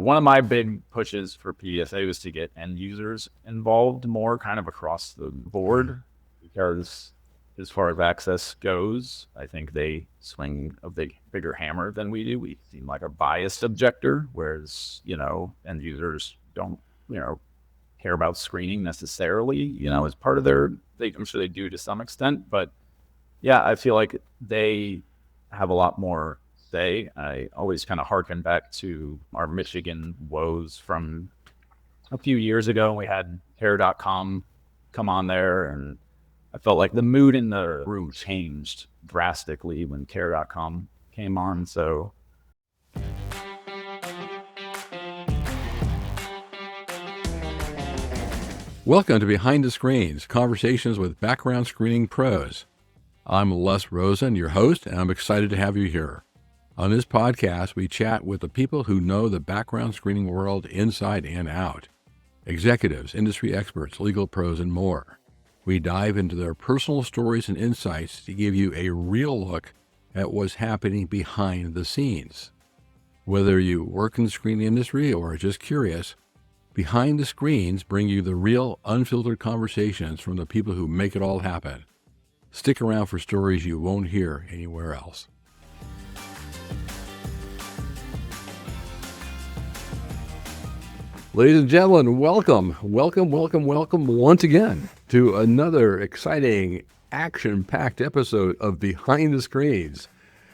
One of my big pushes for PBSA was to get end users involved more kind of across the board because as far as access goes, I think they swing a bigger hammer than we do. We seem like a biased objector, whereas, end users don't, care about screening necessarily, as part of I'm sure they do to some extent, but yeah, I feel like they have a lot more say. I always kind of harken back to our Michigan woes from a few years ago. We had Care.com come on there, and I felt like the mood in the room changed drastically when Care.com came on. So welcome to Behind the Screens, conversations with background screening pros. I'm Les Rosen, your host, and I'm excited to have you here. On this podcast, we chat with the people who know the background screening world inside and out. Executives, industry experts, legal pros, and more. We dive into their personal stories and insights to give you a real look at what's happening behind the scenes. Whether you work in the screening industry or are just curious, Behind the Screens bring you the real, unfiltered conversations from the people who make it all happen. Stick around for stories you won't hear anywhere else. Ladies and gentlemen, welcome once again to another exciting, action-packed episode of Behind the Screens.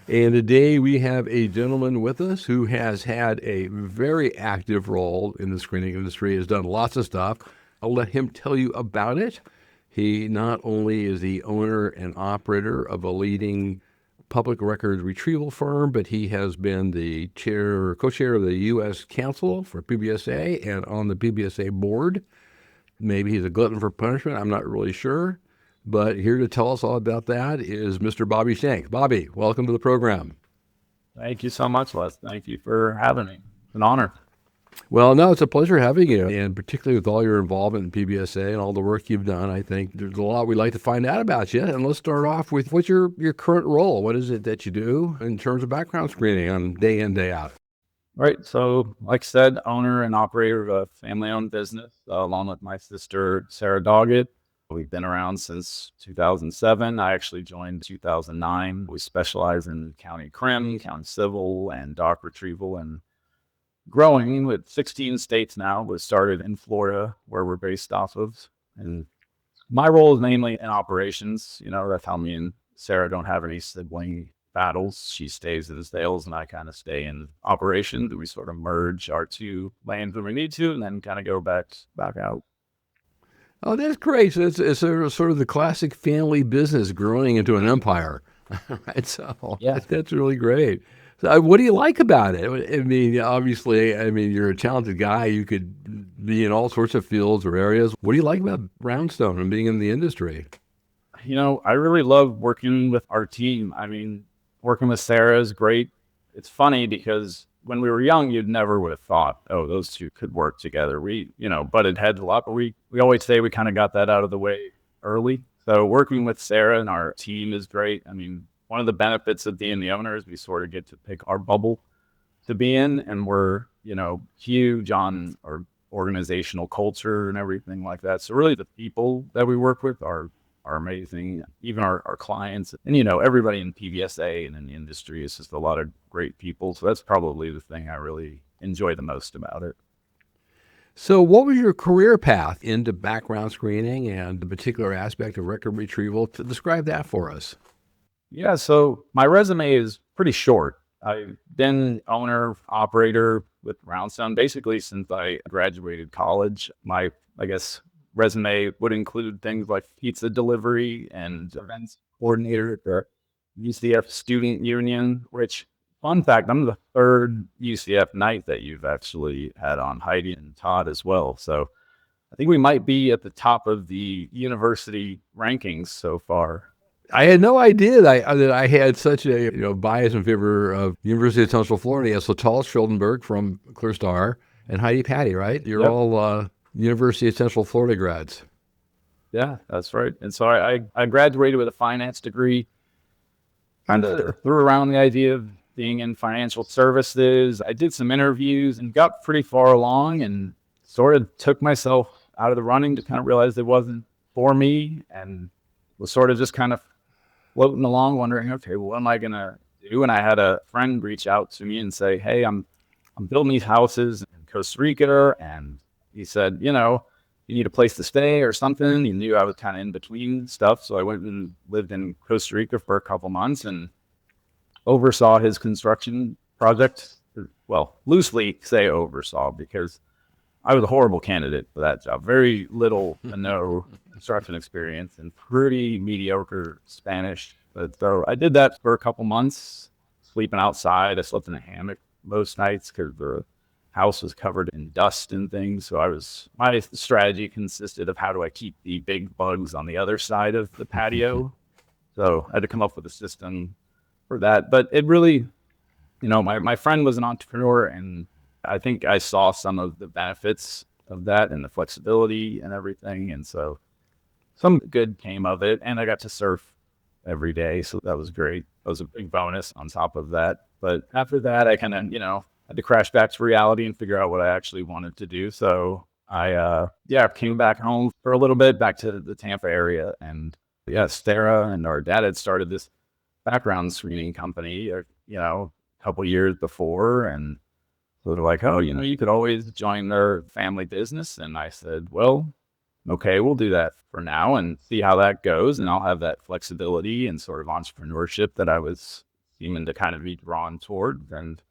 And today we have a gentleman with us who has had a very active role in the screening industry, has done lots of stuff. I'll let him tell you about it. He not only is the owner and operator of a leading public records retrieval firm, but he has been the co-chair of the U.S. Council for PBSA and on the PBSA board. Maybe he's a glutton for punishment. I'm not really sure. But here to tell us all about that is Mr. Bobby Shank. Bobby, welcome to the program. thank you so much, Les. Thank you for having me. It's an honor. Well, no, it's a pleasure having you, and particularly with all your involvement in PBSA and all the work you've done, I think there's a lot we'd like to find out about you. And let's start off with what's your current role? What is it that you do in terms of background screening on day in, day out? Right. So, like I said, owner and operator of a family-owned business, along with my sister, Sarah Doggett. We've been around since 2007. I actually joined in 2009. We specialize in county crim, county civil, and doc retrieval, and growing with 16 states now. We started in Florida, where we're based off of. And my role is mainly in operations. That's how me and Sarah don't have any sibling battles. She stays in sales and I kind of stay in operations. We sort of merge our two lanes when we need to and then kind of go back out. Oh, that's great. So it's sort of the classic family business growing into an empire. Right. So yeah, that's really great. So what do you like about it? I mean, obviously, you're a talented guy. You could be in all sorts of fields or areas. What do you like about Roundstone and being in the industry? I really love working with our team. Working with Sarah is great. It's funny because when we were young, you'd never would have thought, oh, those two could work together. We, butted heads a lot, but we always say we kind of got that out of the way early. So working with Sarah and our team is great. One of the benefits of being the owner is we sort of get to pick our bubble to be in, and we're, huge on our organizational culture and everything like that. So really the people that we work with are amazing, even our clients, and everybody in PBSA and in the industry is just a lot of great people. So that's probably the thing I really enjoy the most about it. So what was your career path into background screening and the particular aspect of record retrieval? To describe that for us. Yeah, so my resume is pretty short. I've been owner, operator with Roundstone basically since I graduated college. My, resume would include things like pizza delivery and events coordinator at the UCF Student Union, which, fun fact, I'm the third UCF night that you've actually had on, Heidi and Todd as well. So I think we might be at the top of the university rankings so far. I had no idea that I had such a bias in favor of University of Central Florida. So Tal Schildenberg from Clear Star and Heidi Patty, right? You're all University of Central Florida grads. Yeah, that's right. And so I graduated with a finance degree. Kind of threw around the idea of being in financial services. I did some interviews and got pretty far along and sort of took myself out of the running to kind of realize it wasn't for me, and was sort of just kind of floating along wondering, okay, well, what am I going to do? And I had a friend reach out to me and say, hey, I'm building these houses in Costa Rica. And he said, you need a place to stay or something. He knew I was kind of in between stuff. So I went and lived in Costa Rica for a couple months and oversaw his construction project. Well, loosely say oversaw, because I was a horrible candidate for that job. Very little to no construction experience and pretty mediocre Spanish. But so I did that for a couple months, sleeping outside. I slept in a hammock most nights because the house was covered in dust and things. So my strategy consisted of how do I keep the big bugs on the other side of the patio. So I had to come up with a system for that. But it really, my friend was an entrepreneur, and I think I saw some of the benefits of that and the flexibility and everything. And so some good came of it, and I got to surf every day. So that was great. That was a big bonus on top of that. But after that, I kind of, had to crash back to reality and figure out what I actually wanted to do. So I came back home for a little bit, back to the Tampa area. And Stara and our dad had started this background screening company, a couple years before. And so they're like, oh, you could always join their family business. And I said, well, okay, we'll do that for now and see how that goes. And I'll have that flexibility and sort of entrepreneurship that I was seeming to kind of be drawn toward. And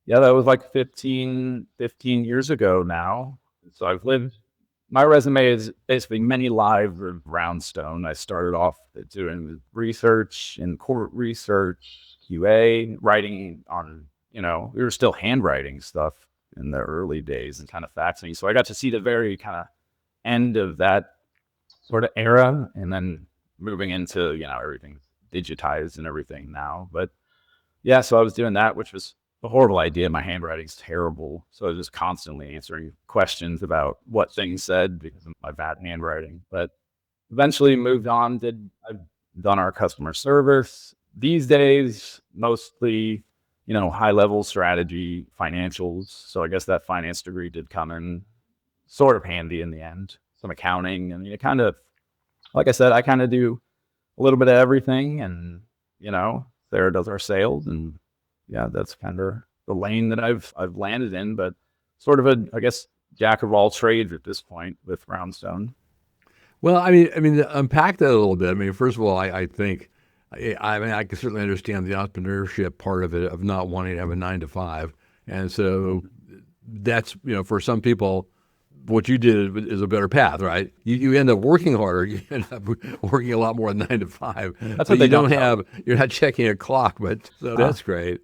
that was like 15 years ago now. So I've lived, my resume is basically many lives of Roundstone. I started off doing research and court research, QA, writing on, we were still handwriting stuff in the early days and kind of faxing. So I got to see the very kind of end of that sort of era, and then moving into, everything's digitized and everything now. But so I was doing that, which was a horrible idea. My handwriting's terrible. So I was just constantly answering questions about what things said because of my bad handwriting. But eventually moved on, I've done our customer service. These days, mostly, high level strategy, financials. So I guess that finance degree did come in sort of handy in the end. Some accounting, and kind of, like I said, I kind of do a little bit of everything, and Sarah does our sales, and that's kind of the lane that I've landed in, but sort of I guess, jack of all trades at this point with Roundstone. Well, I mean, unpack that a little bit. I mean, first of all, I think, I can certainly understand the entrepreneurship part of it, of not wanting to have a 9 to 5. And so that's, for some people, what you did is a better path, right? You end up working harder. You end up working a lot more than 9 to 5. That's what they don't have. You're not checking a clock, but so that's great.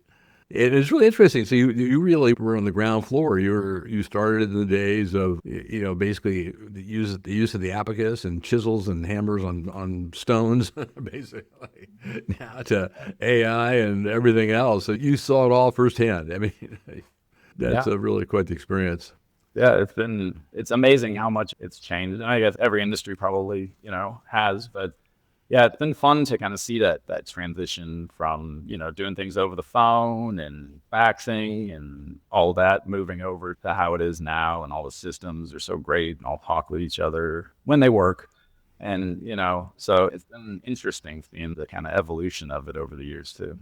It is really interesting. So you really were on the ground floor. You started in the days of, basically the use of the abacus and chisels and hammers on stones, basically, now to AI and everything else. So you saw it all firsthand. I mean, that's really quite the experience. Yeah, it's amazing how much it's changed. And I guess every industry probably, has, but it's been fun to kind of see that transition from, doing things over the phone and faxing and all that, moving over to how it is now. And all the systems are so great and all talk with each other when they work. And, so it's been interesting seeing the kind of evolution of it over the years too.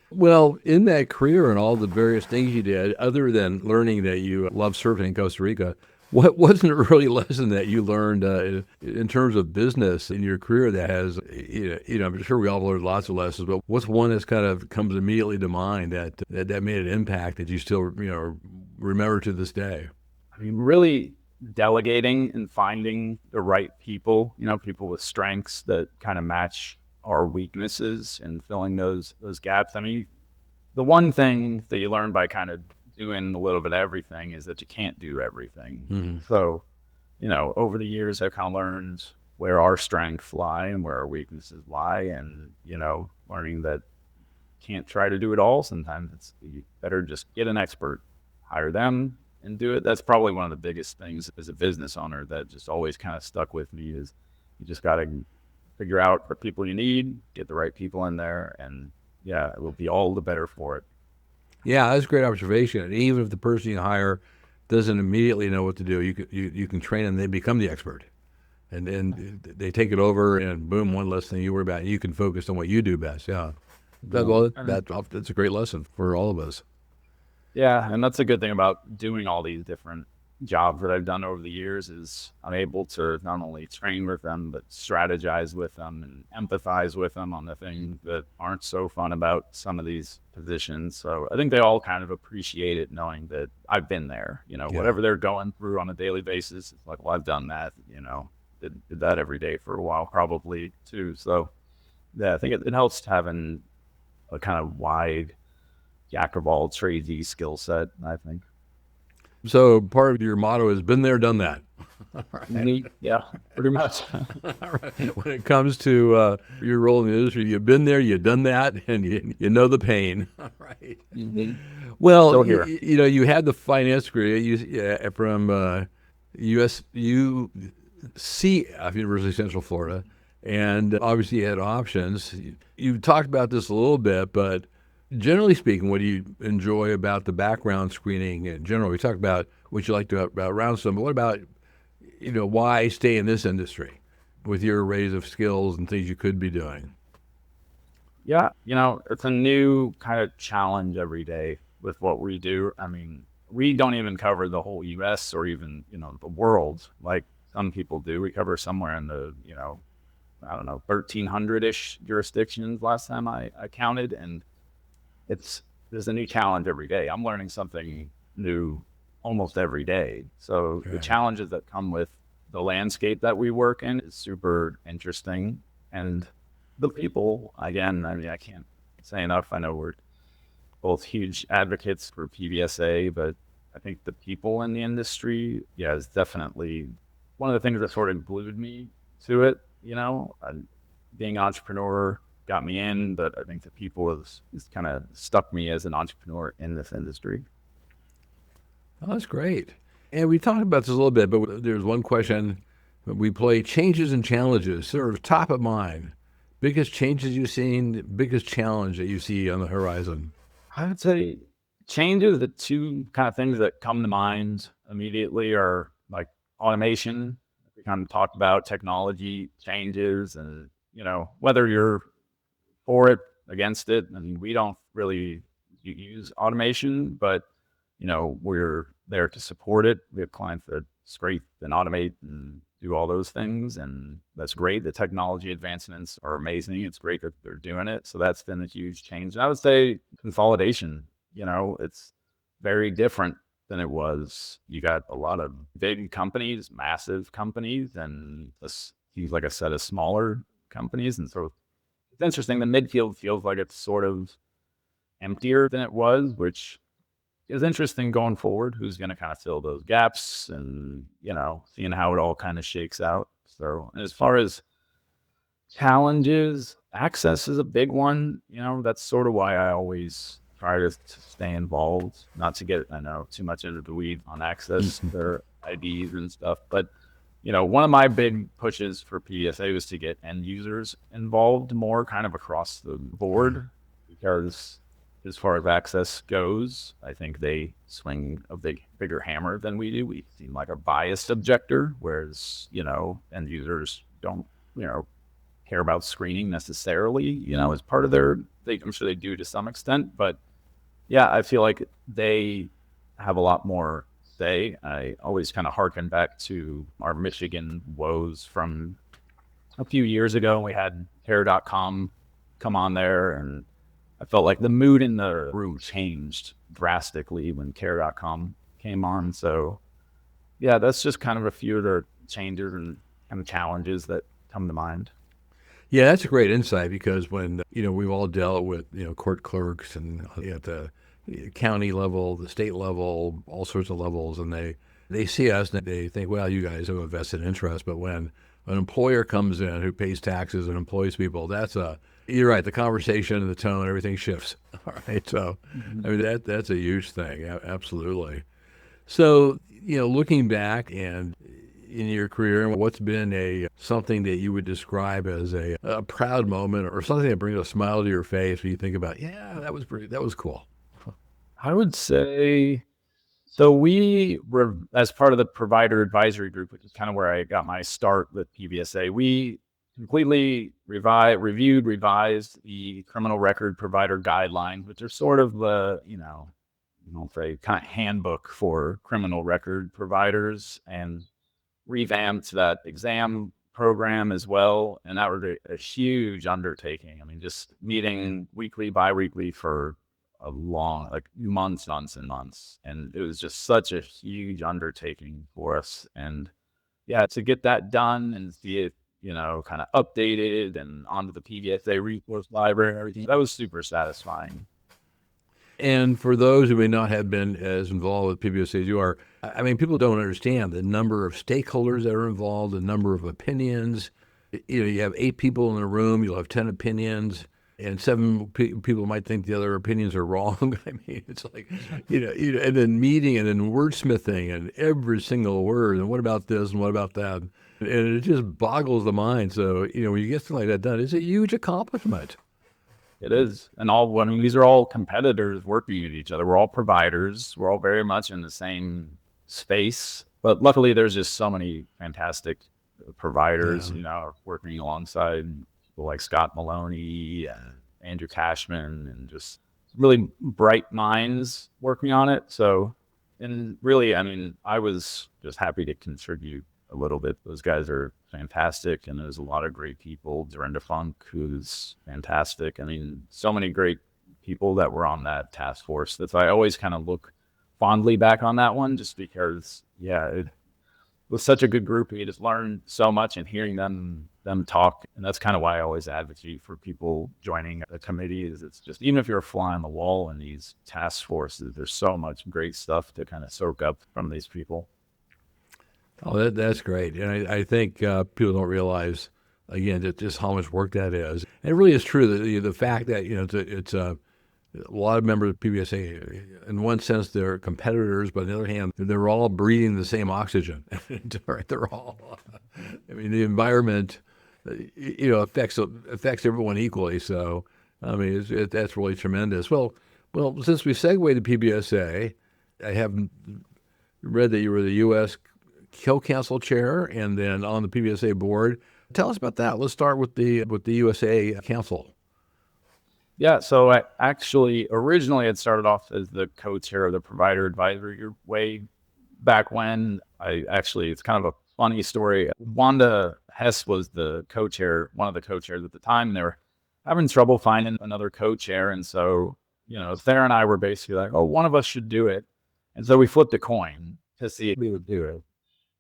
Well, in that career and all the various things you did, other than learning that you love surfing in Costa Rica, what wasn't a really lesson that you learned in terms of business in your career that has, I'm sure we all learned lots of lessons, but what's one that's kind of comes immediately to mind that made an impact that you still, remember to this day? I mean, really delegating and finding the right people, people with strengths that kind of match our weaknesses and filling those gaps. I mean, the one thing that you learn by kind of doing a little bit of everything is that you can't do everything. Mm-hmm. So, over the years, I've kind of learned where our strengths lie and where our weaknesses lie, and, learning that you can't try to do it all. Sometimes it's better just get an expert, hire them and do it. That's probably one of the biggest things as a business owner that just always kind of stuck with me is you just got to figure out what people you need, get the right people in there, and, yeah, it will be all the better for it. Yeah, that's a great observation. And even if the person you hire doesn't immediately know what to do, you can train them. They become the expert, and then they take it over, and boom, one less thing you worry about. You can focus on what you do best. Yeah, that's a great lesson for all of us. Yeah, and that's a good thing about doing all these different jobs that I've done over the years is I'm able to not only train with them but strategize with them and empathize with them on the things that aren't so fun about some of these positions. So I think they all kind of appreciate it knowing that I've been there. Yeah. Whatever they're going through on a daily basis, it's like, well, I've done that, did that every day for a while probably too. So yeah, I think it helps having a kind of wide jack of all tradesy skill set, I think. So part of your motto is "Been there, done that." Yeah, pretty much. All right. When it comes to your role in the industry, you've been there, you've done that, and you know the pain. All right. Mm-hmm. Well, Still here. you had the finance degree from UCF, University of Central Florida, and obviously you had options. You talked about this a little bit, but generally speaking, what do you enjoy about the background screening in general? We talked about what you liked about Roundstone, but what about, why stay in this industry with your arrays of skills and things you could be doing? Yeah, it's a new kind of challenge every day with what we do. I mean, we don't even cover the whole US or even, the world like some people do. We cover somewhere in the, I don't know, 1,300-ish jurisdictions last time I counted. And there's a new challenge every day. I'm learning something new almost every day. So the challenges that come with the landscape that we work in is super interesting. And the people, again, I mean, I can't say enough. I know we're both huge advocates for PBSA, but I think the people in the industry, yeah, is definitely one of the things that sort of glued me to it. Being an entrepreneur got me in, but I think the people is kind of stuck me as an entrepreneur in this industry. Oh, that's great. And we talked about this a little bit, but there's one question. We play changes and challenges, sort of top of mind. Biggest changes you've seen, biggest challenge that you see on the horizon? I would say changes, the two kind of things that come to mind immediately are like automation. We kind of talked about technology changes and, whether you're for it, against it. I mean, we don't really use automation, but we're there to support it. We have clients that scrape and automate and do all those things, and that's great. The technology advancements are amazing. It's great that they're doing it. So that's been a huge change. And I would say consolidation. It's very different than it was. You got a lot of big companies, massive companies, and like I said, a smaller companies, and so it's interesting. The midfield feels like it's sort of emptier than it was, which is interesting going forward. Who's going to kind of fill those gaps and, seeing how it all kind of shakes out. So as far as challenges, access is a big one. That's sort of why I always try to stay involved, not to get, too much into the weed on access to their IDs and stuff. But one of my big pushes for PBSA was to get end users involved more kind of across the board, because as far as access goes, I think they swing a bigger hammer than we do. We seem like a biased objector, whereas, end users don't, care about screening necessarily, as part of I'm sure they do to some extent, but yeah, I feel like they have a lot more say. I always kind of harken back to our Michigan woes from a few years ago. We had Care.com come on there, and I felt like the mood in the room changed drastically when Care.com came on. So yeah, that's just kind of a few of the changes and kind of challenges that come to mind. Yeah, that's a great insight, because when, we've all dealt with, court clerks and at the county level, the state level, all sorts of levels, and they see us and they think, well, you guys have a vested interest. But when an employer comes in who pays taxes and employs people, you're right, the conversation and the tone, everything shifts. All right. So, I mean, that's a huge thing. Absolutely. So, looking back and, in your career? And what's been something that you would describe as a proud moment or something that brings a smile to your face when you think about, yeah, that was cool? I would say, so we were, as part of the provider advisory group, which is kind of where I got my start with PBSA, we completely revised the criminal record provider guidelines, which are sort of the, say kind of handbook for criminal record providers, and revamped that exam program as well. And that was a huge undertaking. I mean, just meeting weekly, biweekly for a long, like months and months. And it was just such a huge undertaking for us. And yeah, to get that done and see it, kind of updated and onto the PBSA resource library and everything, that was super satisfying. And for those who may not have been as involved with PBSA as you are, I mean, people don't understand the number of stakeholders that are involved, the number of opinions. You have 8 people in a room, you'll have 10 opinions, and 7 people might think the other opinions are wrong. I mean, it's like, and then meeting and then wordsmithing and every single word, and what about this and what about that? And it just boggles the mind. So, when you get something like that done, it's a huge accomplishment. It is. And these are all competitors working with each other. We're all providers. We're all very much in the same space. But luckily, there's just so many fantastic providers, working alongside people like Scott Maloney and Andrew Cashman, and just really bright minds working on it. So, and really, I mean, I was just happy to contribute a little bit. Those guys are fantastic, and there's a lot of great people. Dorinda Funk, who's fantastic. I mean, so many great people that were on that task force. That's why I always kind of look fondly back on that one, just because, yeah, it was such a good group. We just learned so much, and hearing them talk. And that's kind of why I always advocate for people joining a committee. Is it's just, even if you're a fly on the wall in these task forces, there's so much great stuff to kind of soak up from these people. Oh, that's great. And I think people don't realize, again, just how much work that is. And it really is true that the fact that, it's a lot of members of PBSA, in one sense, they're competitors, but on the other hand, they're all breathing the same oxygen. Right? They're all, I mean, the environment, affects everyone equally. So, I mean, that's really tremendous. Well, since we segued to PBSA, I have read that you were the U.S. Co-Council Chair and then on the PBSA board. Tell us about that. Let's start with the USA Council. Yeah, so I actually originally had started off as the co-chair of the provider advisory group way back when. It's kind of a funny story. Wanda Hess was the co-chair, one of the co-chairs at the time, and they were having trouble finding another co-chair. And so, Sarah and I were basically like, oh, one of us should do it. And so we flipped a coin to see if we would do it.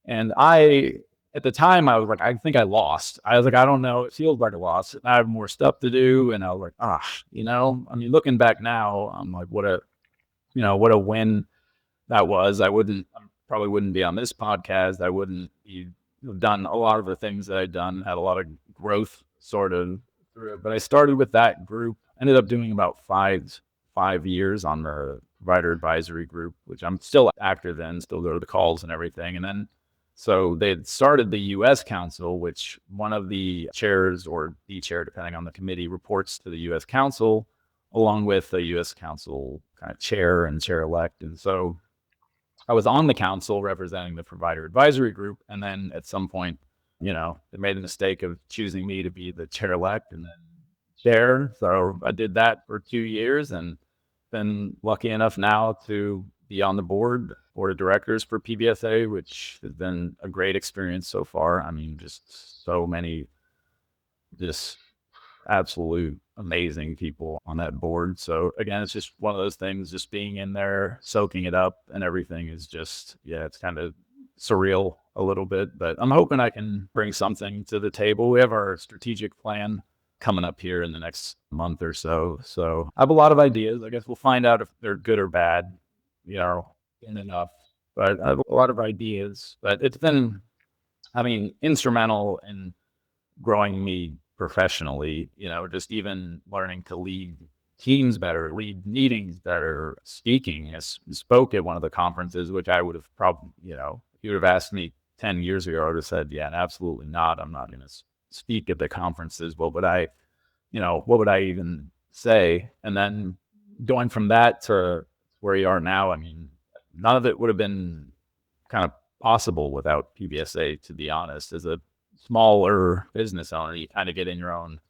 And at the time, I was like, I think I lost. I was like, I don't know. It feels like I lost. I have more stuff to do. And I was like, I mean, looking back now, I'm like, what a win that was. I probably wouldn't be on this podcast. I wouldn't be done a lot of the things that I'd done, had a lot of growth sort of through it. But I started with that group, ended up doing about five years on the provider advisory group, which I'm still active in, still go to the calls and everything. And then, so they had started the U.S. Council, which one of the chairs or the chair, depending on the committee, reports to the U.S. Council, along with the U.S. Council kind of chair and chair-elect. And so I was on the council representing the provider advisory group. And then at some point, they made the mistake of choosing me to be the chair-elect and then chair. So I did that for 2 years and been lucky enough now to be on the board of directors for PBSA, which has been a great experience so far. I mean, just so many just absolute amazing people on that board. So again, it's just one of those things, just being in there, soaking it up, and everything is just, it's kind of surreal a little bit, but I'm hoping I can bring something to the table. We have our strategic plan coming up here in the next month or so. So I have a lot of ideas. I guess we'll find out if they're good or bad, in enough, but I have a lot of ideas. But it's been, I mean, instrumental in growing me professionally, just even learning to lead teams better, lead meetings better, speaking. I spoke at one of the conferences, which I would have probably, if you would have asked me 10 years ago, I would have said, yeah, absolutely not. I'm not going to speak at the conferences. What would I even say? And then going from that to where you are now, I mean, none of it would have been kind of possible without PBSA, to be honest. As a smaller business owner, you kind of get in your own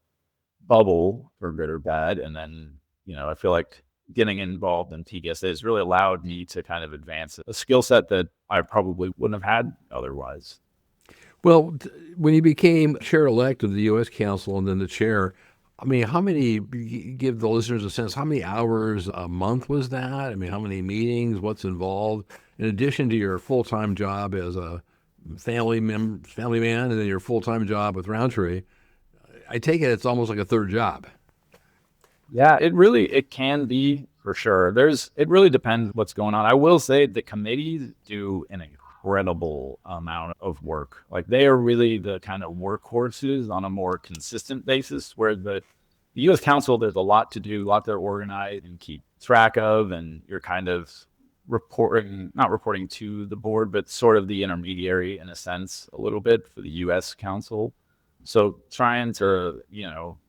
bubble for good or bad. And then, I feel like getting involved in PBSA has really allowed me to kind of advance a skill set that I probably wouldn't have had otherwise. Well, when you became chair-elect of the U.S. Council and then the chair, I mean, how many, give the listeners a sense, how many hours a month was that? I mean, how many meetings, what's involved? In addition to your full-time job as a family man, and then your full-time job with Roundtree, I take it it's almost like a third job. Yeah, it can be for sure. It really depends what's going on. I will say the committees do an incredible amount of work. Like they are really the kind of workhorses on a more consistent basis, where the U.S. Council, there's a lot to do, a lot to organize and keep track of, and you're kind of not reporting to the board, but sort of the intermediary in a sense, a little bit for the U.S. Council. So trying to,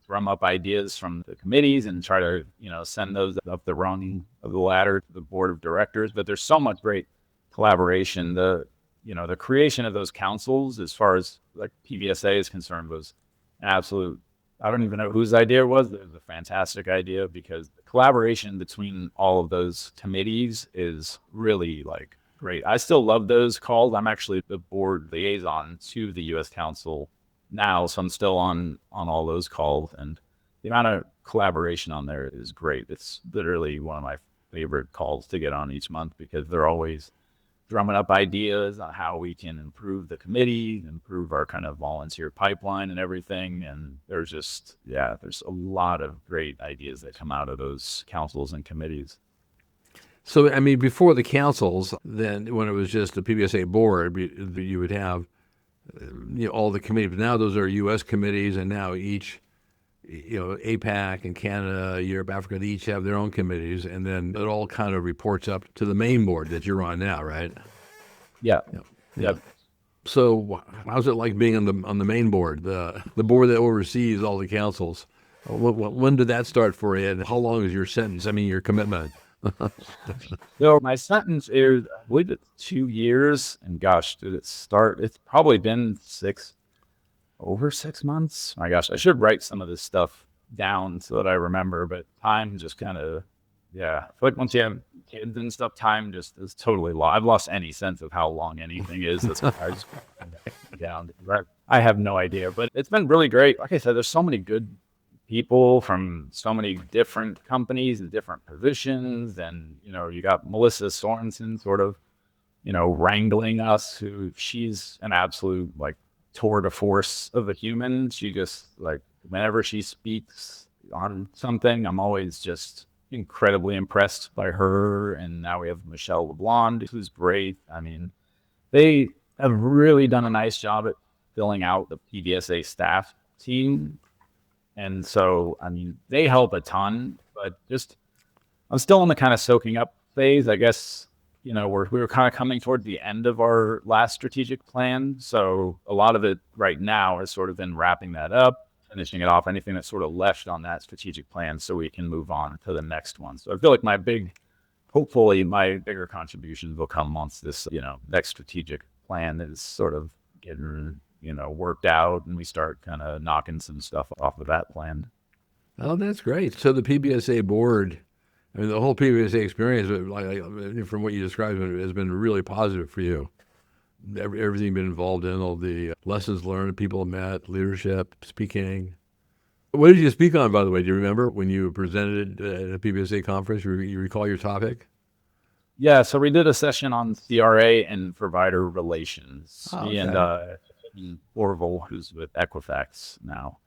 drum up ideas from the committees and try to, send those up the rung of the ladder to the board of directors. But there's so much great collaboration. The creation of those councils, as far as like PBSA is concerned, was an absolute, I don't even know whose idea it was. It was a fantastic idea, because the collaboration between all of those committees is really like great. I still love those calls. I'm actually the board liaison to the U.S. Council now, so I'm still on all those calls, and the amount of collaboration on there is great. It's literally one of my favorite calls to get on each month, because they're always drumming up ideas on how we can improve the committee, improve our kind of volunteer pipeline and everything. And there's a lot of great ideas that come out of those councils and committees. So, I mean, before the councils, then when it was just the PBSA board, you would have all the committees. But now those are U.S. committees, and now each, APAC and Canada, Europe, Africa, they each have their own committees, and then it all kind of reports up to the main board that you're on now, right? Yeah. Yeah. Yep. So, how's it like being on the main board, the board that oversees all the councils? When did that start for you, and how long is your sentence? I mean, your commitment. So my sentence is, I believe it's 2 years, and gosh, did it start? It's probably been over 6 months. My gosh, I should write some of this stuff down so that I remember, but time just kind of, yeah. I feel like once you have kids and stuff, time just is totally lost. I've lost any sense of how long anything is. That's why I just down. I have no idea, but it's been really great. Like I said, there's so many good people from so many different companies and different positions. And, you got Melissa Sorensen sort of, wrangling us, she's an absolute like tour de force of a human. She just like, whenever she speaks on something, I'm always just incredibly impressed by her. And now we have Michelle LeBlond, who's great. I mean, they have really done a nice job at filling out the PBSA staff team. And so, I mean, they help a ton, but I'm still in the kind of soaking up phase. I guess, we were kind of coming toward the end of our last strategic plan. So a lot of it right now has sort of been wrapping that up, finishing it off, anything that's sort of left on that strategic plan, so we can move on to the next one. So I feel like hopefully my bigger contributions will come once this, next strategic plan is sort of getting worked out, and we start kind of knocking some stuff off of that plan. Oh, that's great. So the PBSA board, I mean, the whole PBSA experience, like, from what you described, has been really positive for you. Everything you've been involved in, all the lessons learned, people met, leadership, speaking. What did you speak on, by the way? Do you remember when you presented at a PBSA conference? You recall your topic? Yeah, so we did a session on CRA and provider relations. Oh, Me okay. and Orville, who's with Equifax now.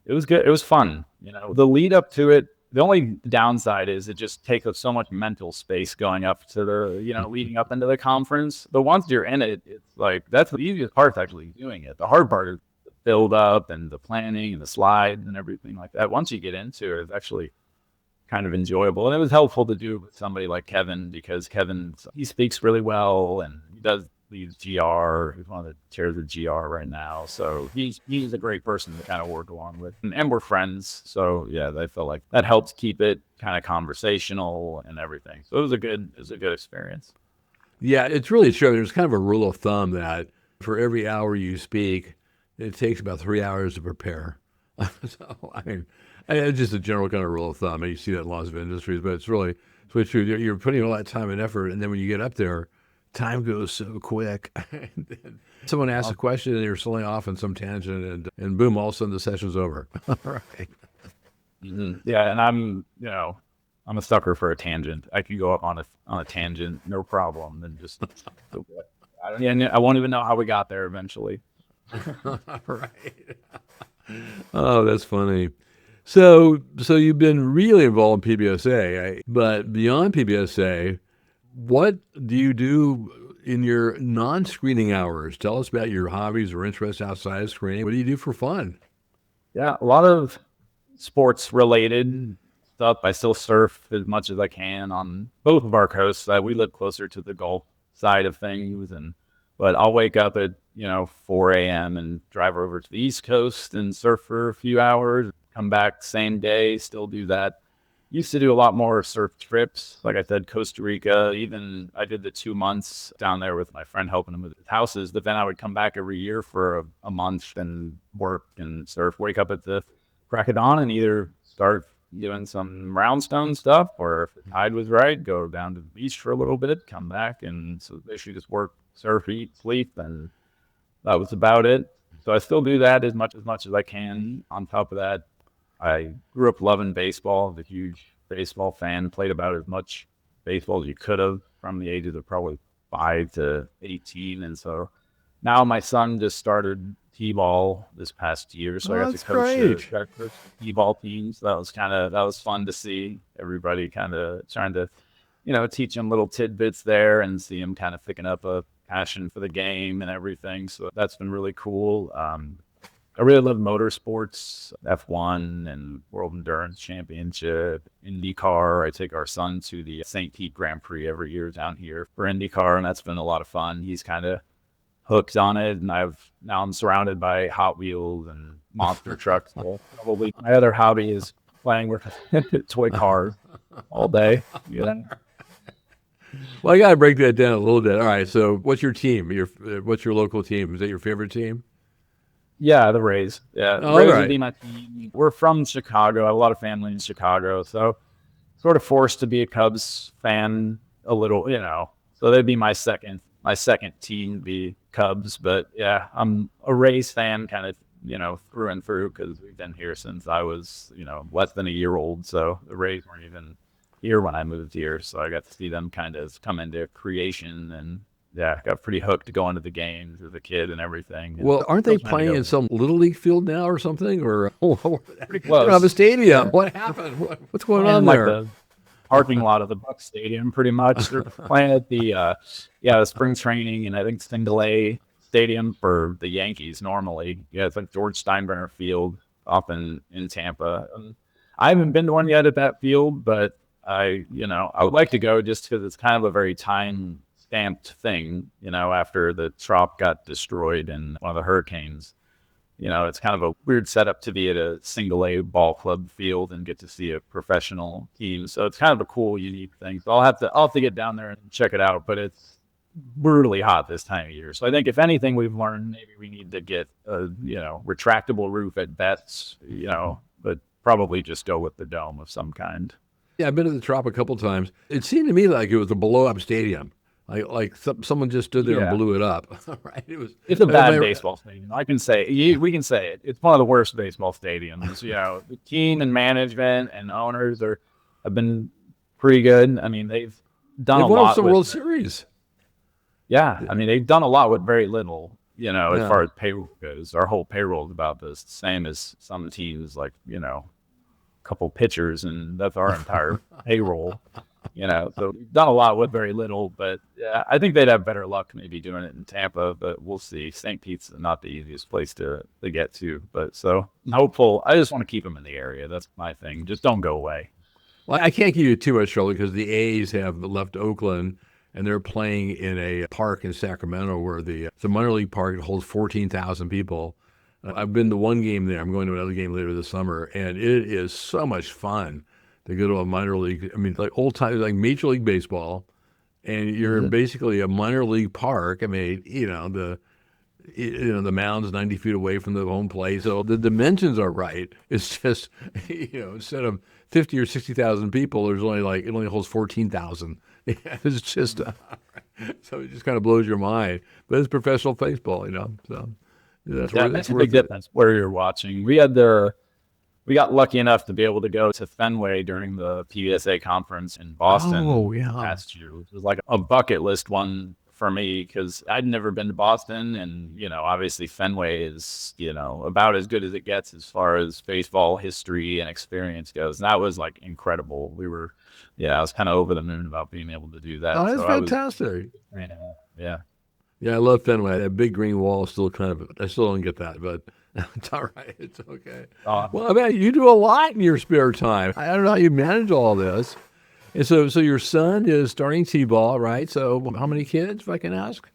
It was good. It was fun. The lead up to it, the only downside is it just takes up so much mental space going up to the, leading up into the conference. But once you're in it, it's like, that's the easiest part, actually doing it. The hard part is the build up and the planning and the slides and everything like that. Once you get into it, it's actually kind of enjoyable. And it was helpful to do with somebody like Kevin, because he speaks really well, and he does leads GR. He's one of the chairs of GR right now. So he's a great person to kind of work along with, and we're friends. So yeah, I felt like that helps keep it kind of conversational and everything. So it was a good experience. Yeah, it's really true. There's kind of a rule of thumb that for every hour you speak, it takes about 3 hours to prepare. So, I mean, it's just a general kind of rule of thumb. And you see that in lots of industries, but it's really true. You're putting all that time and effort, and then when you get up there, time goes so quick. And then someone asks a question, and you're slowly off on some tangent, and boom, all of a sudden the session's over. All right. Yeah, and I'm a sucker for a tangent. I could go up on a tangent, no problem, and just I won't even know how we got there eventually. Right. Oh, that's funny. So you've been really involved in PBSA, but beyond PBSA, what do you do in your non-screening hours? Tell us about your hobbies or interests outside of screening. What do you do for fun? Yeah, a lot of sports related stuff. I still surf as much as I can on both of our coasts. We live closer to the Gulf side of things, but I'll wake up at 4 a.m. and drive over to the East Coast and surf for a few hours. Come back same day, still do that. Used to do a lot more surf trips, like I said, Costa Rica. Even I did the 2 months down there with my friend helping him with his houses. But then I would come back every year for a month and work and surf. Wake up at the crack of dawn and either start doing some Roundstone stuff, or if the tide was right, go down to the beach for a little bit, come back, and so basically just work, surf, eat, sleep, and that was about it. So I still do that as much as I can. On top of that, I grew up loving baseball. I'm a huge baseball fan. Played about as much baseball as you could have from the ages of probably 5 to 18. And so now my son just started T-ball this past year. So I got to coach the T-ball teams. That was fun to see everybody kind of trying to, teach him little tidbits there and see him kind of picking up a passion for the game and everything. So that's been really cool. I really love motorsports, F1 and World Endurance Championship, IndyCar. I take our son to the St. Pete Grand Prix every year down here for IndyCar, and that's been a lot of fun. He's kind of hooked on it, and now I'm surrounded by Hot Wheels and monster trucks. So probably my other hobby is playing with toy cars all day. Well, I got to break that down a little bit. All right, so what's your team? What's your local team? Is that your favorite team? Yeah, the Rays. Yeah, the Rays would be my team. We're from Chicago. I have a lot of family in Chicago, so sort of forced to be a Cubs fan a little, So that'd be my second team be Cubs. But yeah, I'm a Rays fan, kind of, through and through, because we've been here since I was, less than a year old. So the Rays weren't even here when I moved here, so I got to see them kind of come into creation, and yeah, got pretty hooked going to the games as a kid and everything. Well, aren't they playing in some Little League field now or something? Or pretty close. They don't have a stadium. What happened? What's going on there? The parking lot of the Bucs Stadium, pretty much. They're playing at the spring training, and I think Single A Stadium for the Yankees normally. Yeah, it's like George Steinbrenner Field up in Tampa. I haven't been to one yet at that field, but I would like to go just because it's kind of a very time-stamped thing, after the Trop got destroyed in one of the hurricanes. It's kind of a weird setup to be at a single A ball club field and get to see a professional team. So it's kind of a cool, unique thing. So I'll have to get down there and check it out, but it's brutally hot this time of year. So I think if anything we've learned, maybe we need to get a, retractable roof at best, but probably just go with the dome of some kind. Yeah, I've been to the Trop a couple times. It seemed to me like it was a blow-up stadium. Like someone just stood there and blew it up. Right? It's a bad baseball stadium. We can say it. It's one of the worst baseball stadiums. The team and management and owners have been pretty good. I mean, they've done a lot. They've won some World Series. Yeah, I mean, they've done a lot with very little. As far as payroll goes, our whole payroll is about the same as some teams, like couple pitchers, and that's our entire payroll. So we've done a lot with very little, but yeah, I think they'd have better luck maybe doing it in Tampa, but we'll see. St. Pete's not the easiest place to get to, but so I'm hopeful. I just want to keep them in the area. That's my thing. Just don't go away. Well, I can't give you too much trouble because the A's have left Oakland, and they're playing in a park in Sacramento where it's a minor league park. It holds 14,000 people. I've been to one game there. I'm going to another game later this summer, and it is so much fun to go to a minor league. I mean, like old time, like Major League Baseball, and you're in basically a minor league park. I mean, the mound's 90 feet away from the home plate, so the dimensions are right. It's just, instead of 50 or 60,000 people, it only holds 14,000. It's just, so it just kind of blows your mind. But it's professional baseball, so. That's a big difference where you're watching. We got lucky enough to be able to go to Fenway during the PBSA conference in Boston last year, which was like a bucket list one for me because I'd never been to Boston, and obviously Fenway is about as good as it gets as far as baseball history and experience goes. And that was like incredible. I was kind of over the moon about being able to do that. Oh, that's fantastic. Yeah. Yeah, I love Fenway. That big green wall is still I still don't get that, but it's all right. It's okay. Well, I mean, you do a lot in your spare time. I don't know how you manage all this. And so your son is starting T-ball, right? So how many kids, if I can ask?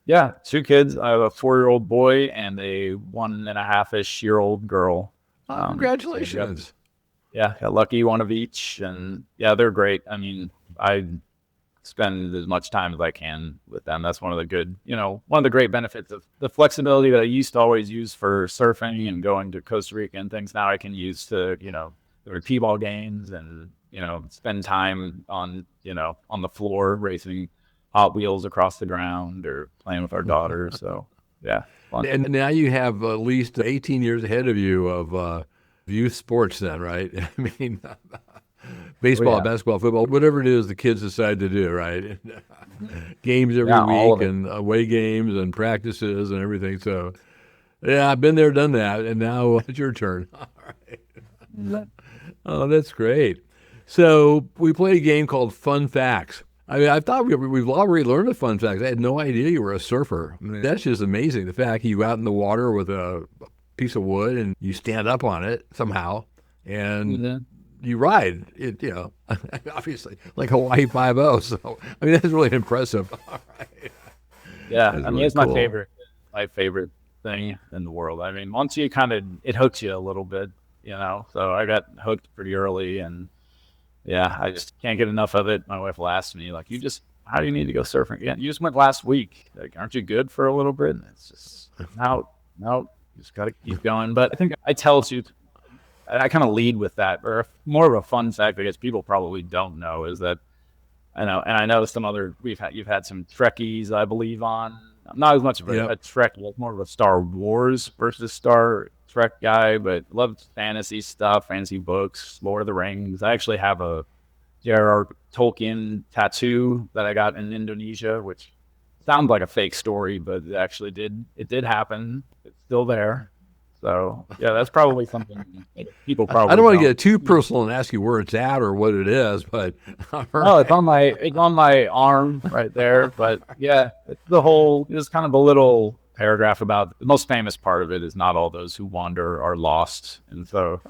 Yeah, 2 kids. I have a 4-year-old boy and a 1.5-ish-year-old girl. Congratulations. Got lucky, one of each. And they're great. I mean, I spend as much time as I can with them. That's one of the great benefits of the flexibility that I used to always use for surfing and going to Costa Rica and things. Now I can use to, go to T-ball games and, spend time on the floor racing Hot Wheels across the ground or playing with our daughter. So, fun. And now you have at least 18 years ahead of you of youth sports then, right? I mean, baseball, basketball, football, whatever it is the kids decide to do, right? Games every week and away games and practices and everything. So, I've been there, done that, and now it's your turn. All right. Oh, that's great. So we played a game called Fun Facts. I mean, I thought we've already learned the fun facts. I had no idea you were a surfer. I mean, that's just amazing. The fact you go out in the water with a piece of wood and you stand up on it somehow and you ride it, obviously like Hawaii 5-0. So, I mean, that's really impressive. All right. Yeah. That's I mean, really it's cool. my favorite thing in the world. I mean, once you it hooks you a little bit, so I got hooked pretty early and I just can't get enough of it. My wife will ask me like, how do you need to go surfing again? You just went last week. Like, aren't you good for a little bit? And it's just, no, you just got to keep going. But I think I kind of lead with that, or more of a fun fact I guess people probably don't know is that I know you've had some Trekkies, I believe, on. I'm not as much of a Trek, more of a Star Wars versus Star Trek guy, but love fantasy stuff, fantasy books, Lord of the Rings. I actually have a J.R.R. Tolkien tattoo that I got in Indonesia, which sounds like a fake story, but it did happen. It's still there. So that's probably something people probably. I don't want to get too personal and ask you where it's at or what it is, but no, it's on my arm right there. But it's kind of a little paragraph about the most famous part of it is not all those who wander are lost, and so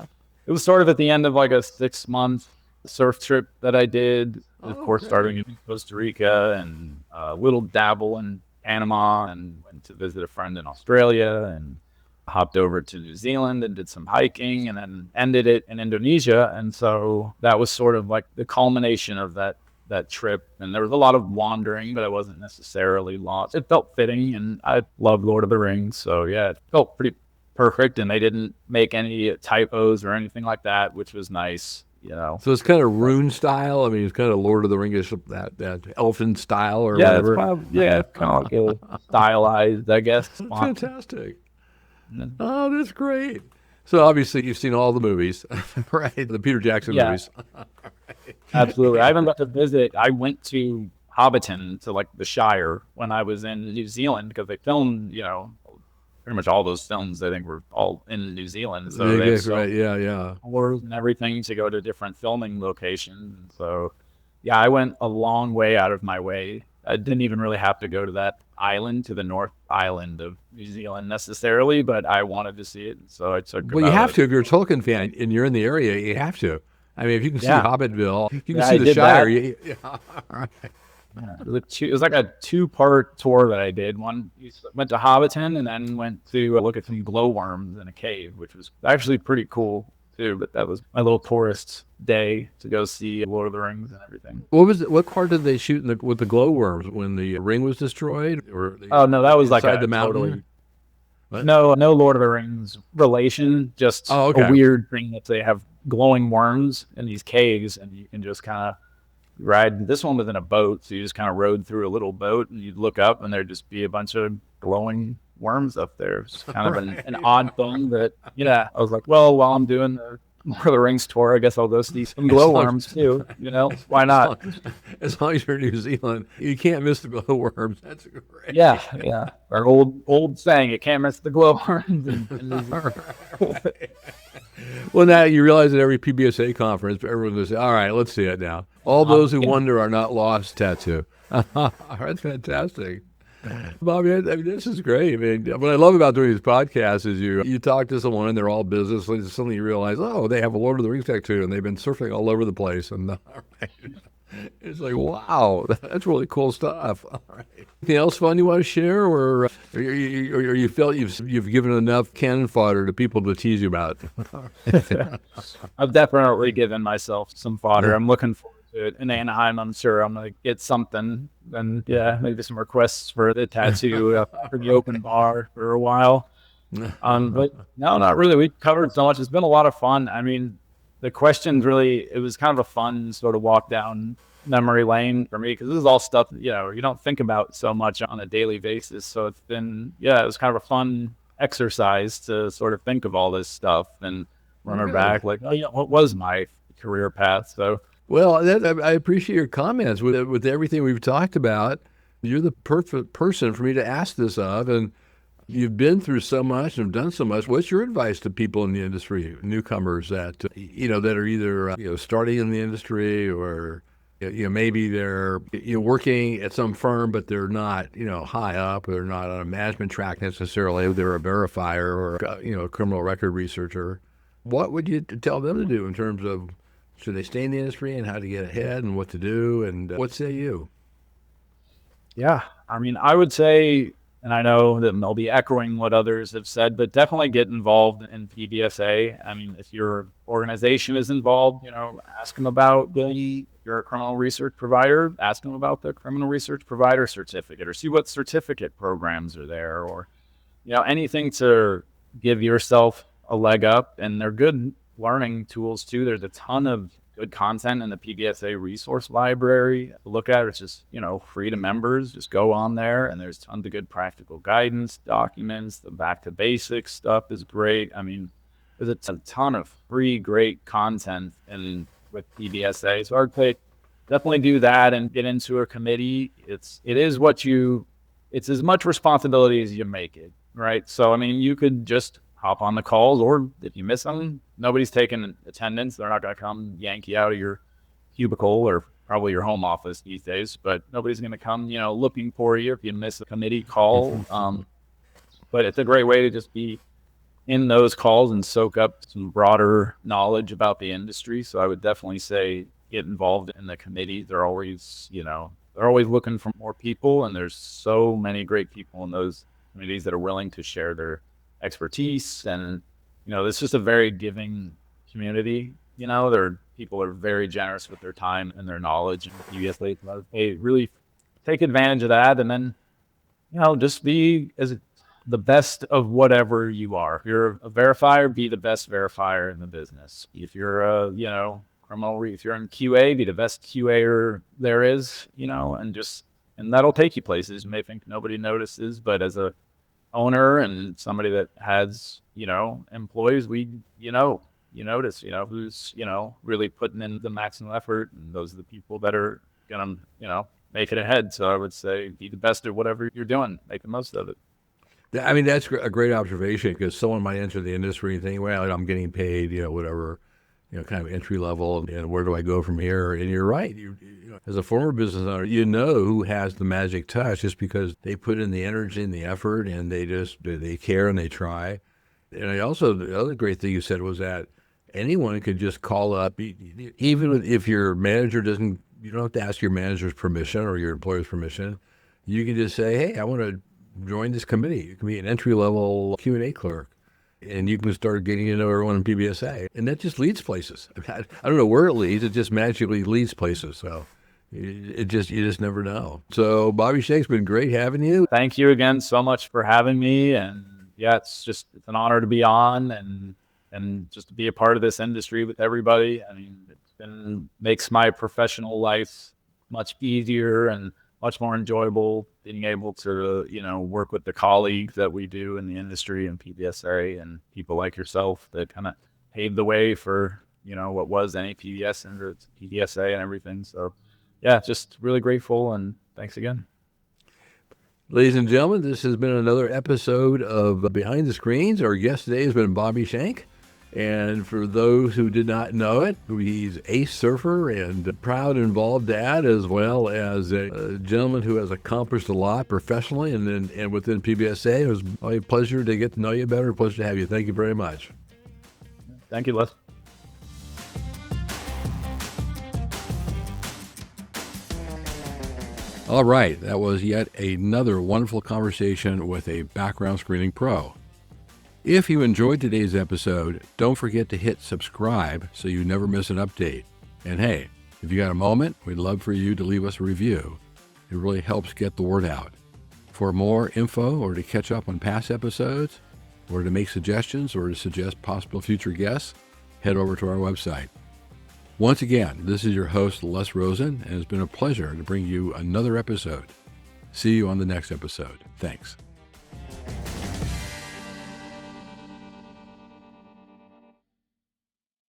it was sort of at the end of like a 6-month surf trip that I did. Of course, starting in Costa Rica and a little dabble in Panama, and went to visit a friend in Australia and hopped over to New Zealand and did some hiking and then ended it in Indonesia. And so that was sort of like the culmination of that trip. And there was a lot of wandering, but I wasn't necessarily lost. It felt fitting, and I love Lord of the Rings. So it felt pretty perfect, and they didn't make any typos or anything like that, which was nice. So it's kind of rune style. I mean, it's kind of Lord of the Rings, that elfin style or whatever. It's kind of like a stylized, I guess. Fantastic. Oh, that's great. So obviously you've seen all the movies, right? The Peter Jackson movies. Right. Absolutely. I haven't got to visit. I went to Hobbiton, to like the Shire, when I was in New Zealand, because they filmed, pretty much all those films I think were all in New Zealand. So they have tours and everything to go to different filming locations. So I went a long way out of my way. I didn't even really have to go to that island, to the North Island of New Zealand necessarily, but I wanted to see it. So I took. Well, you have to if you're a Tolkien fan and you're in the area. You have to. I mean, if you can see Hobbitville, you can see the Shire. All right. It was like a 2-part tour that I did. One, you went to Hobbiton and then went to look at some glowworms in a cave, which was actually pretty cool too. But that was my little tourist day to go see Lord of the Rings and everything. What part did they shoot with the glowworms when the ring was destroyed? Or Oh no, that was like inside a the mountain? totally What? no Lord of the Rings relation. Just Oh, a okay. weird thing that they have glowing worms in these caves, and you can just kind of ride. This one was in a boat, so you just kind of rode through a little boat, and you'd look up, and there'd just be a bunch of glowing worms up there. It's kind of an odd thing that, yeah. I was like, well, while I'm doing the Lord of the Rings tour, I guess I'll go see some glowworms too. Why not? As long as you're in New Zealand, you can't miss the glowworms. That's great. Yeah, yeah. Our old saying, you can't miss the glowworms. Well, now you realize at every PBSA conference, everyone will say, all right, let's see it now. All those who wonder are not lost tattoo. That's fantastic. Bobby, I mean, this is great. I mean, what I love about doing these podcasts is you talk to someone and they're all business, and suddenly you realize, oh, they have a Lord of the Rings tattoo, and they've been surfing all over the place. And it's like, wow, that's really cool stuff. All right. Anything else fun you want to share, or you felt you've given enough cannon fodder to people to tease you about? I've definitely given myself some fodder. I'm looking forward to it. In Anaheim, I'm sure I'm going to get something. And yeah, maybe some requests for the tattoo for the open bar for a while. But no, not really. We covered so much. It's been a lot of fun. I mean, the questions really, it was kind of a fun sort of walk down memory lane for me, because this is all stuff that, you don't think about so much on a daily basis. So it was kind of a fun exercise to sort of think of all this stuff and remember back, like, oh yeah, what was my career path? So, well, I appreciate your comments with everything we've talked about. You're the perfect person for me to ask this of, and you've been through so much and done so much. What's your advice to people in the industry, newcomers that that are either starting in the industry, or maybe they're working at some firm, but they're not high up, or they're not on a management track necessarily. They're a verifier or a criminal record researcher. What would you tell them to do in terms of, should they stay in the industry, and how to get ahead, and what to do, and what say you? yeah, I mean, I would say, and I know that they'll be echoing what others have said, but definitely get involved in PBSA. I mean, if your organization is involved, ask them about if you're a criminal research provider, ask them about the criminal research provider certificate, or see what certificate programs are there, or, anything to give yourself a leg up. And they're good learning tools too. There's a ton of good content in the PBSA resource library to look at. It's just, free to members. Just go on there, and there's tons of good practical guidance documents. The back to basics stuff is great. I mean, there's a ton of free, great content with PBSA. So I'd say definitely do that and get into a committee. It's as much responsibility as you make it, right? So, I mean, you could just hop on the calls, or if you miss them, nobody's taking attendance. They're not going to come yank you out of your cubicle, or probably your home office these days, but nobody's going to come, looking for you if you miss a committee call. But it's a great way to just be in those calls and soak up some broader knowledge about the industry. So I would definitely say get involved in the committee. They're always looking for more people, and there's so many great people in those committees that are willing to share their expertise. And it's just a very giving community. People are very generous with their time and their knowledge, and they really take advantage of that. And then just be as the best of whatever you are. If you're a verifier, be the best verifier in the business. If you're a if you're in QA, be the best QAer there is. And that'll take you places you may think nobody notices, but as a owner and somebody that has employees, you notice who's really putting in the maximum effort, and those are the people that are gonna make it ahead. So I would say be the best at whatever you're doing, make the most of it. I mean, that's a great observation, because someone might enter the industry and think, well, I'm getting paid whatever, kind of entry level, and where do I go from here? And you're right. As a former business owner, who has the magic touch, just because they put in the energy and the effort, and they care and they try. And the other great thing you said was that anyone could just call up, even if your manager doesn't you don't have to ask your manager's permission or your employer's permission. You can just say, hey, I want to join this committee. You can be an entry-level Q&A clerk, and you can start getting to know everyone in PBSA. And that just leads places. I don't know where it leads. It just magically leads places. So you just never know. So Bobby Shank's been great having you. Thank you again so much for having me. And yeah, it's an honor to be on and just to be a part of this industry with everybody. I mean, makes my professional life much easier and much more enjoyable, being able to, work with the colleagues that we do in the industry and PBSA and people like yourself that kind of paved the way for, what was APBSA and PBSA and everything. So yeah, just really grateful, and thanks again. Ladies and gentlemen, this has been another episode of Behind the Screens. Our guest today has been Bobby Shank. And for those who did not know it, he's ace surfer and proud involved dad, as well as a gentleman who has accomplished a lot professionally and within PBSA. It was a pleasure to get to know you better. A pleasure to have you. Thank you very much. Thank you, Les. All right, that was yet another wonderful conversation with a background screening pro. If you enjoyed today's episode, don't forget to hit subscribe so you never miss an update. And hey, if you got a moment, we'd love for you to leave us a review. It really helps get the word out. For more info or to catch up on past episodes, or to make suggestions or to suggest possible future guests, head over to our website. Once again, this is your host, Les Rosen, and it's been a pleasure to bring you another episode. See you on the next episode. Thanks.